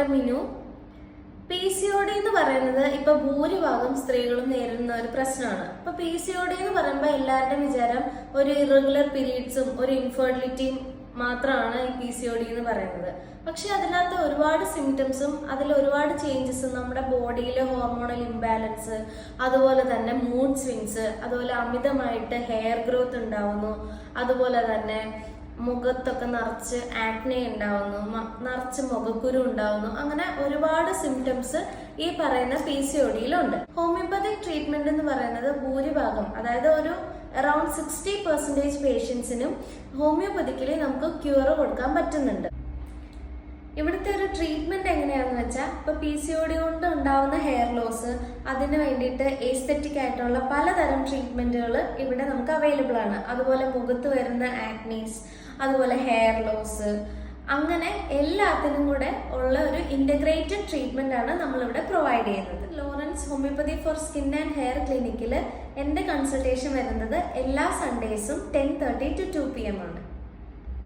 Doctor Minu. PCOD എന്ന് പറയുന്നത് ഇപ്പൊ ഭൂരിഭാഗം സ്ത്രീകളും നേരിടുന്ന ഒരു പ്രശ്നമാണ്. ഇപ്പൊ PCOD എന്ന് പറയുമ്പോൾ എല്ലാവരുടെയും വിചാരം ഒരു ഇറഗുലർ പീരീഡ്സും ഒരു ഇൻഫെർട്ടിലിറ്റിയും മാത്രമാണ് ഈ PCOD എന്ന് പറയുന്നത്. പക്ഷെ അതിനകത്ത് ഒരുപാട് സിംറ്റംസും അതിൽ ഒരുപാട് ചേഞ്ചസും നമ്മുടെ ബോഡിയിലെ ഹോർമോണൽ ഇംബാലൻസ്, അതുപോലെ തന്നെ മൂഡ് സ്വിങ്സ്, അതുപോലെ അമിതമായിട്ട് ഹെയർ ഗ്രോത്ത് ഉണ്ടാവുന്നു, അതുപോലെ തന്നെ മുഖത്തൊക്കെ നിറച്ച് ആക്നെ ഉണ്ടാവുന്നു, നിറച്ച് മുഖക്കുരു ഉണ്ടാവുന്നു. അങ്ങനെ ഒരുപാട് സിംറ്റംസ് ഈ പറയുന്ന PCOD-യിലുണ്ട്. ഹോമിയോപ്പതിക് ട്രീറ്റ്മെന്റ് എന്ന് പറയുന്നത് ഭൂരിഭാഗം, അതായത് ഒരു അറൌണ്ട് 60% പേഷ്യൻസിനും ഹോമിയോപ്പതിക്കലി നമുക്ക് ക്യൂർ കൊടുക്കാൻ പറ്റുന്നുണ്ട്. ഇവിടുത്തെ ഒരു ട്രീറ്റ്മെന്റ് എങ്ങനെയാണെന്ന് വെച്ചാൽ, ഇപ്പൊ PCOD കൊണ്ട് ഉണ്ടാവുന്ന ഹെയർ ലോസ്, അതിന് വേണ്ടിയിട്ട് എസ്തെറ്റിക് ആയിട്ടുള്ള പലതരം ട്രീറ്റ്മെന്റുകൾ ഇവിടെ നമുക്ക് അവൈലബിൾ ആണ്. അതുപോലെ മുഖത്ത് വരുന്ന ആക്നീസ്, അതുപോലെ ഹെയർ ലോസ്, അങ്ങനെ എല്ലാത്തിനും കൂടെ ഉള്ള ഒരു ഇന്റഗ്രേറ്റഡ് ട്രീറ്റ്മെന്റ് ആണ് നമ്മളിവിടെ പ്രൊവൈഡ് ചെയ്യുന്നത്. Lawrence homeopathy for skin and hair ക്ലിനിക്കിൽ എൻ്റെ കൺസൾട്ടേഷൻ വരുന്നത് എല്ലാ സൺഡേസും 10:30 to 2 PM ആണ്.